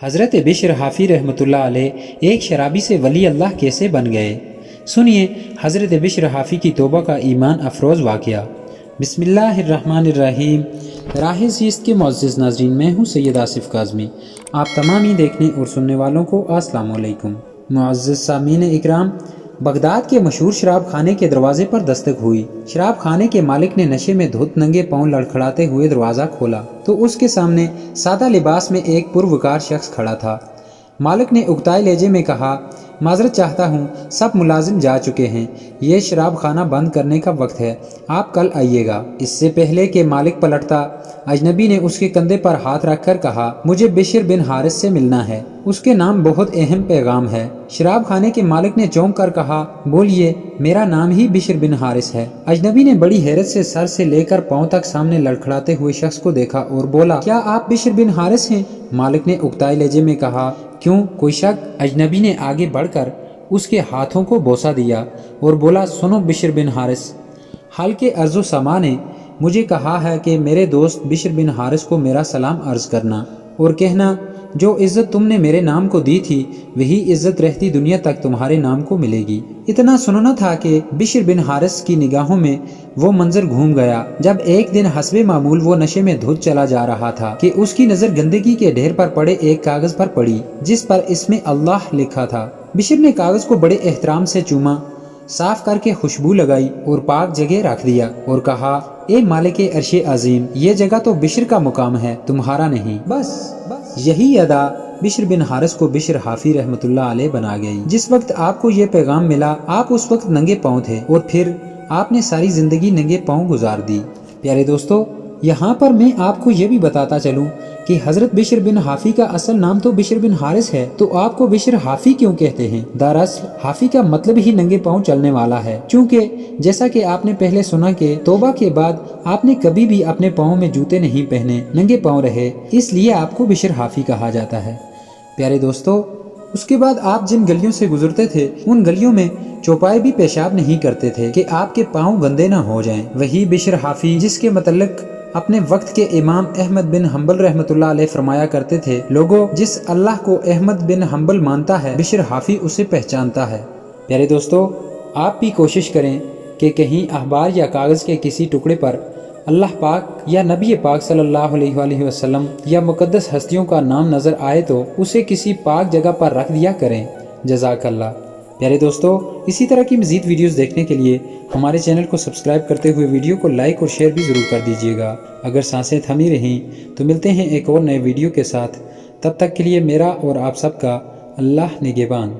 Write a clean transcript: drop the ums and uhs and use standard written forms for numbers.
حضرت بشر حافی रहमतुल्लाह अलैह एक शराबी से वली अल्लाह कैसे बन गए। सुनिए हज़रत बिशर हाफ़ी की तौबा का ईमान अफरोज़ वाक़या। बिस्मिल्लाहिर्रहमानिर्रहीम। राह ज़ीस्त के मुअज़्ज़िज़ नाज़रीन, मैं हूँ सैयद आसिफ़ काज़मी। आप तमाम ही देखने और सुनने वालों को अस्सलामु अलैकुम। मुअज़्ज़िज़ सामीन इकराम, बगदाद के मशहूर शराब खाने के दरवाजे पर दस्तक हुई। शराब खाने के मालिक ने नशे में धुत नंगे पांव लड़खड़ाते हुए दरवाज़ा खोला तो उसके सामने सादा लिबास में एक पुरवकार शख्स खड़ा था। मालिक ने उगताए लहजे में कहा, माजरत चाहता हूँ, सब मुलाजिम जा चुके हैं, ये शराब खाना बंद करने का वक्त है, आप कल आइएगा। इससे पहले कि मालिक पलटता, अजनबी ने उसके कंधे पर हाथ रखकर कहा, मुझे बिशर बिन हारिस से मिलना है, उसके नाम बहुत अहम पैगाम है। शराब खाने के मालिक ने चौंक कर कहा, बोलिए, मेरा नाम ही बिशर बिन हारिस है। अजनबी ने बड़ी हैरत से सर से लेकर पांव तक सामने लड़खड़ाते हुए शख्स को देखा और बोला, क्या आप बिशर बिन हारिस हैं? मालिक ने उगताए लहजे में कहा, क्यों, कोई शक? अजनबी ने आगे बढ़कर उसके हाथों को बोसा दिया और बोला, सुनो बिशर बिन हारिस, हल्के अर्ज़ो समा ने मुझे कहा है कि मेरे दोस्त बिशर बिन हारिस को मेरा सलाम अर्ज़ करना और कहना, जो इज़्ज़त तुमने मेरे नाम को दी थी वही इज़्ज़त रहती दुनिया तक तुम्हारे नाम को मिलेगी। इतना सुनना था कि बिशर बिन हारिस की निगाहों में वो मंजर घूम गया जब एक दिन हस्बे मामूल वो नशे में धुत चला जा रहा था कि उसकी नज़र गंदगी के ढेर पर पड़े एक कागज पर पड़ी जिस पर इसमें अल्लाह लिखा था। बिशर ने कागज को बड़े एहतराम से चूमा, साफ करके खुशबू लगाई और पाक जगह रख दिया और कहा, ए मालिक अर्शे अजीम, ये जगह तो बिशर का मुकाम है, तुम्हारा नहीं। बस यही अदा बिशर बिन हारिस को बिशर हाफी रहमतुल्लाह अलैह बना गई। जिस वक्त आपको ये पैगाम मिला आप उस वक्त नंगे पांव थे और फिर आपने सारी जिंदगी नंगे पांव गुजार दी। प्यारे दोस्तों, यहाँ पर मैं आपको ये भी बताता चलूं कि हजरत बिशर बिन हाफी का असल नाम तो बिशर बिन हारिस है, तो आपको बिशर हाफी क्यों कहते हैं? दरअसल हाफी का मतलब ही नंगे पांव चलने वाला है, क्योंकि जैसा कि आपने पहले सुना कि तौबा के बाद आपने कभी भी अपने पाँव में जूते नहीं पहने, नंगे पाँव रहे, इसलिए आपको बिशर हाफी कहा जाता है। प्यारे दोस्तों, उसके बाद आप जिन गलियों से गुजरते थे उन गलियों में चौपाए भी पेशाब नहीं करते थे कि आपके पाँव गंदे न हो जाएं। वही बिशर हाफी जिसके मतलब अपने वक्त के इमाम अहमद बिन हम्बल रहमतुल्लाह अलैह फरमाया करते थे, लोगों, जिस अल्लाह को अहमद बिन हम्बल मानता है बिशर हाफी उसे पहचानता है। प्यारे दोस्तों, आप भी कोशिश करें कि कहीं अखबार या कागज़ के किसी टुकड़े पर अल्लाह पाक या नबी पाक सल्लल्लाहु अलैहि वसल्लम या मुकद्दस हस्तियों का नाम नज़र आए तो उसे किसी पाक जगह पर रख दिया करें। जज़ाकल्लाह। प्यारे दोस्तों, इसी तरह की मज़ीद वीडियोस देखने के लिए हमारे चैनल को सब्सक्राइब करते हुए वीडियो को लाइक और शेयर भी ज़रूर कर दीजिएगा। अगर सांसें थमी रहें तो मिलते हैं एक और नए वीडियो के साथ। तब तक के लिए मेरा और आप सबका अल्लाह निगहबान।